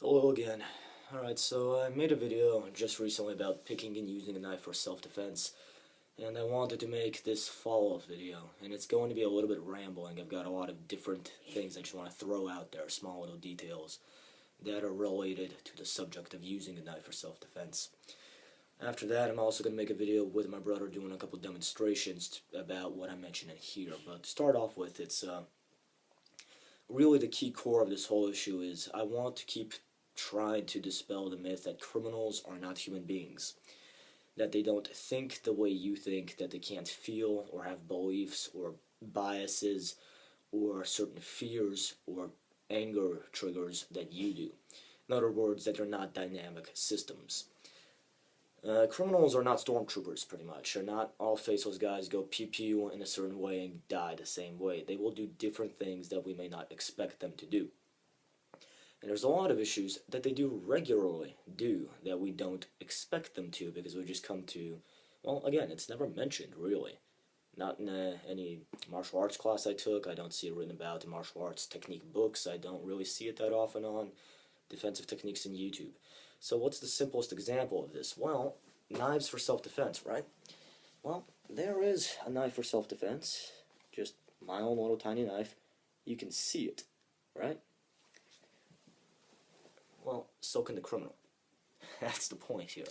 Hello again. Alright, so I made a video just recently about picking and using a knife for self-defense, and I wanted to make this follow-up video, and it's going to be a little bit rambling. I've got a lot of different things I just want to throw out there, small little details that are related to the subject of using a knife for self-defense. After that, I'm also going to make a video with my brother doing a couple demonstrations about what I mentioned in here, but to start off with, it's really the key core of this whole issue is I want to keep trying to dispel the myth that criminals are not human beings, that they don't think the way you think, that they can't feel or have beliefs or biases or certain fears or anger triggers that you do. In other words, that they're not dynamic systems. Criminals are not stormtroopers, pretty much. They're not all faceless guys go pew pew in a certain way and die the same way. They will do different things that we may not expect them to do. And there's a lot of issues that they do regularly that we don't expect them to because we just come to, well, again, it's never mentioned, really. Not in any martial arts class I took. I don't see it written about in martial arts technique books. I don't really see it that often on defensive techniques in YouTube. So what's the simplest example of this? Well, knives for self-defense, right? Well, there is a knife for self-defense. Just my own little tiny knife. You can see it, right? Well, so can the criminal. That's the point here.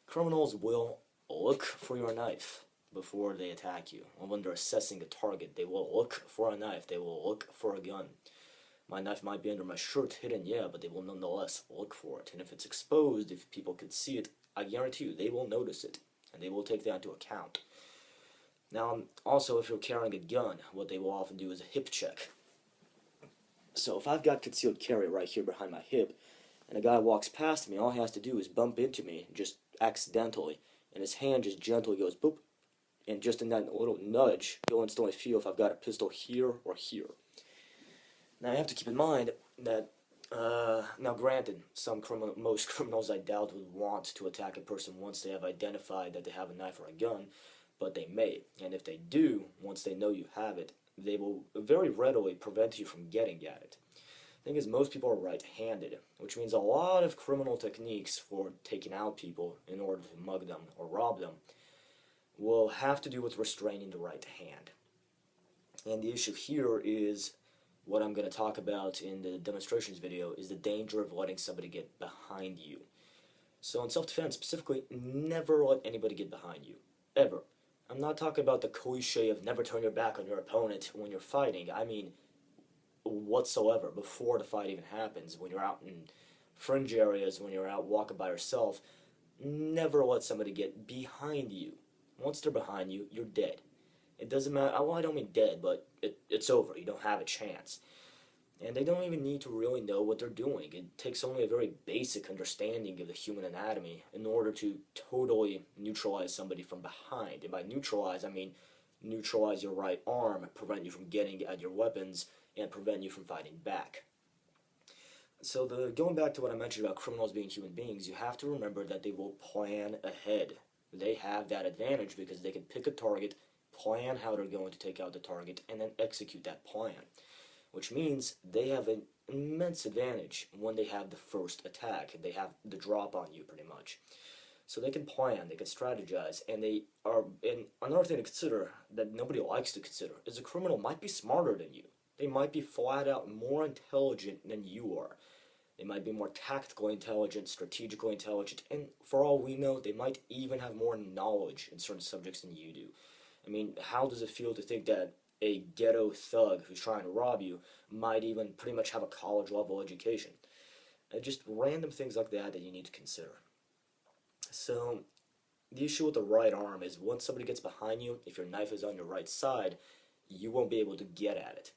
Criminals will look for your knife before they attack you. And when they're assessing a target, they will look for a knife. They will look for a gun. My knife might be under my shirt hidden, yeah, but they will nonetheless look for it. And if it's exposed, if people could see it, I guarantee you, they will notice it. And they will take that into account. Now, also, if you're carrying a gun, what they will often do is a hip check. So if I've got concealed carry right here behind my hip, and a guy walks past me, all he has to do is bump into me, just accidentally, and his hand just gently goes boop, and just in that little nudge, he'll instantly feel if I've got a pistol here or here. Now you have to keep in mind that, now granted, most criminals I doubt would want to attack a person once they have identified that they have a knife or a gun, but they may, and if they do, once they know you have it, they will very readily prevent you from getting at it. The thing is, most people are right-handed, which means a lot of criminal techniques for taking out people in order to mug them or rob them will have to do with restraining the right hand. And the issue here is what I'm going to talk about in the demonstrations video is the danger of letting somebody get behind you. So in self-defense specifically, never let anybody get behind you. Ever. I'm not talking about the cliche of never turn your back on your opponent when you're fighting. I mean, whatsoever, before the fight even happens, when you're out in fringe areas, when you're out walking by yourself, never let somebody get behind you. Once they're behind you, you're dead. It doesn't matter, well, I don't mean dead, but it's over. You don't have a chance. And they don't even need to really know what they're doing. It takes only a very basic understanding of the human anatomy in order to totally neutralize somebody from behind. And by neutralize, I mean neutralize your right arm, prevent you from getting at your weapons, and prevent you from fighting back. So going back to what I mentioned about criminals being human beings, you have to remember that they will plan ahead. They have that advantage because they can pick a target, plan how they're going to take out the target, and then execute that plan. Which means they have an immense advantage when they have the first attack. They have the drop on you, pretty much. So they can plan, they can strategize, and another thing to consider that nobody likes to consider is a criminal might be smarter than you. They might be flat out more intelligent than you are. They might be more tactically intelligent, strategically intelligent, and for all we know, they might even have more knowledge in certain subjects than you do. I mean, how does it feel to think that a ghetto thug who's trying to rob you might even pretty much have a college-level education? Just random things like that that you need to consider. So, the issue with the right arm is once somebody gets behind you, if your knife is on your right side, you won't be able to get at it.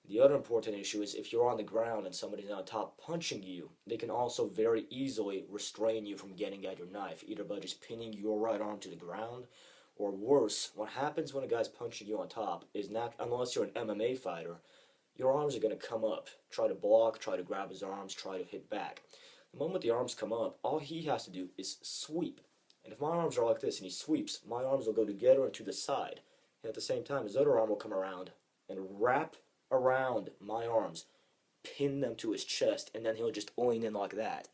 The other important issue is if you're on the ground and somebody's on top punching you, they can also very easily restrain you from getting at your knife, either by just pinning your right arm to the ground, or worse, what happens when a guy's punching you on top is not, unless you're an MMA fighter, your arms are going to come up, try to block, try to grab his arms, try to hit back. The moment the arms come up, all he has to do is sweep. And if my arms are like this and he sweeps, my arms will go together and to the side. And at the same time, his other arm will come around and wrap around my arms pin them to his chest, and then he'll just lean in like that,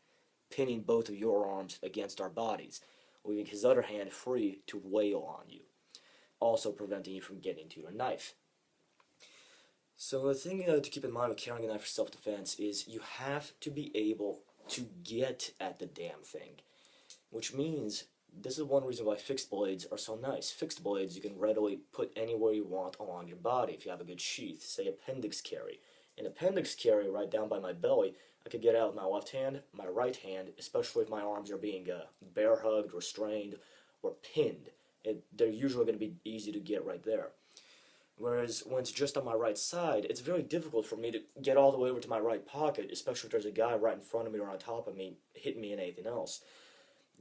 pinning both of your arms against our bodies, leaving his other hand free to wail on you, also preventing you from getting to your knife. So the thing to keep in mind with carrying a knife for self-defense is you have to be able to get at the damn thing, which means this is one reason why fixed blades are so nice. Fixed blades you can readily put anywhere you want along your body if you have a good sheath, say appendix carry. An appendix carry right down by my belly, I could get out with my left hand, my right hand, especially if my arms are being bear hugged, restrained, or pinned. They're usually going to be easy to get right there. Whereas when it's just on my right side, it's very difficult for me to get all the way over to my right pocket, especially if there's a guy right in front of me or on top of me hitting me and anything else.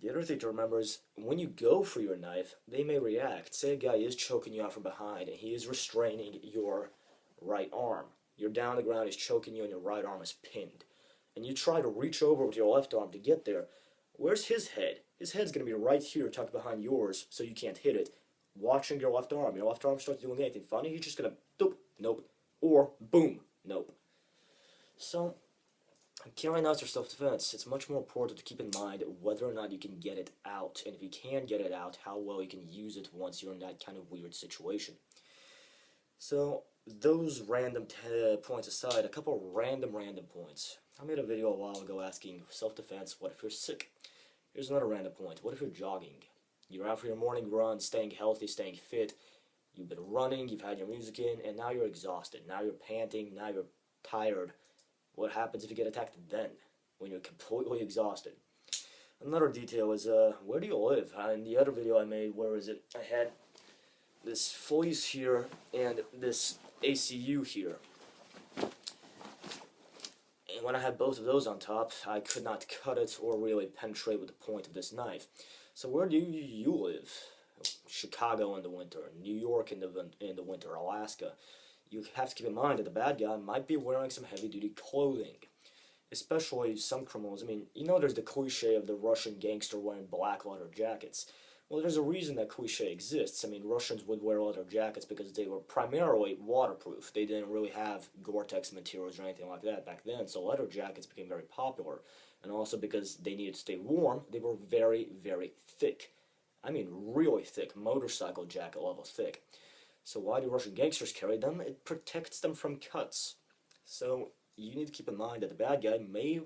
The other thing to remember is when you go for your knife, they may react. Say a guy is choking you out from behind and he is restraining your right arm. You're down on the ground, he's choking you and your right arm is pinned. And you try to reach over with your left arm to get there. Where's his head? His head's going to be right here tucked behind yours so you can't hit it. Watching your left arm. Your left arm starts doing anything funny, he's just going to doop, nope. Or boom, nope. So, carrying knives for self-defense, it's much more important to keep in mind whether or not you can get it out, and if you can get it out, how well you can use it once you're in that kind of weird situation. So, those random points aside, a couple random points. I made a video a while ago asking self-defense, what if you're sick? Here's another random point. What if you're jogging? You're out for your morning run, staying healthy, staying fit. You've been running, you've had your music in, and now you're exhausted. Now you're panting, now you're tired. What happens if you get attacked then, when you're completely exhausted? Another detail is, where do you live? In the other video I made, where is it? I had this fleece here and this ACU here. And when I had both of those on top, I could not cut it or really penetrate with the point of this knife. So where do you live? Chicago in the winter, New York in the winter, Alaska. You have to keep in mind that the bad guy might be wearing some heavy-duty clothing. Especially some criminals. I mean, you know there's the cliche of the Russian gangster wearing black leather jackets. Well, there's a reason that cliche exists. I mean, Russians would wear leather jackets because they were primarily waterproof. They didn't really have Gore-Tex materials or anything like that back then, so leather jackets became very popular. And also because they needed to stay warm, they were very, very thick. I mean, really thick, motorcycle jacket level thick. So why do Russian gangsters carry them? It protects them from cuts. So you need to keep in mind that the bad guy may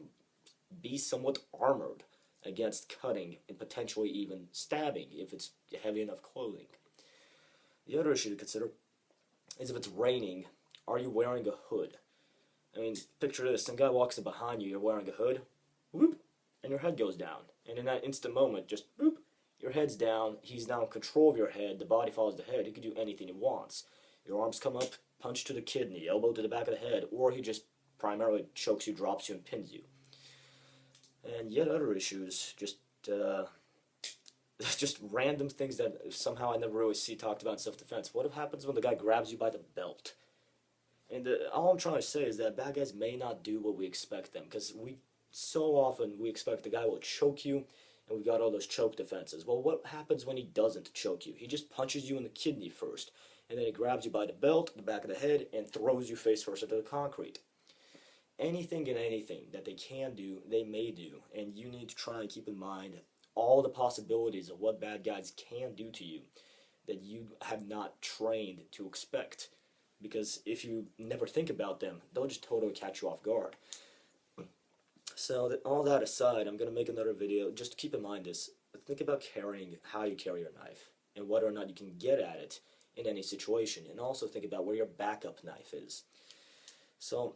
be somewhat armored against cutting and potentially even stabbing if it's heavy enough clothing. The other issue to consider is if it's raining, are you wearing a hood? I mean, picture this, some guy walks in behind you, you're wearing a hood, whoop, and your head goes down. And in that instant moment, just whoop, your head's down, he's now in control of your head, the body follows the head, he can do anything he wants. Your arms come up, punch to the kidney, elbow to the back of the head, or he just primarily chokes you, drops you, and pins you. And yet other issues, just random things that somehow I never really see talked about in self-defense. What happens when the guy grabs you by the belt? And all I'm trying to say is that bad guys may not do what we expect them, because so often we expect the guy will choke you, and we've got all those choke defenses. Well, what happens when he doesn't choke you? He just punches you in the kidney first, and then he grabs you by the belt, the back of the head, and throws you face first into the concrete. Anything and anything that they can do, they may do, and you need to try and keep in mind all the possibilities of what bad guys can do to you that you have not trained to expect. Because if you never think about them, they'll just totally catch you off guard. So all that aside, I'm going to make another video just to keep in mind this. Think about carrying, how you carry your knife, and whether or not you can get at it in any situation, and also think about where your backup knife is. So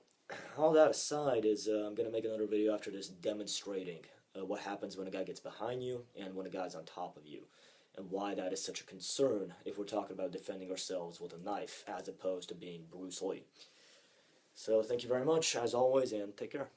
all that aside is I'm going to make another video after this demonstrating what happens when a guy gets behind you and when a guy's on top of you, and why that is such a concern if we're talking about defending ourselves with a knife as opposed to being Bruce Lee. So thank you very much, as always, and take care.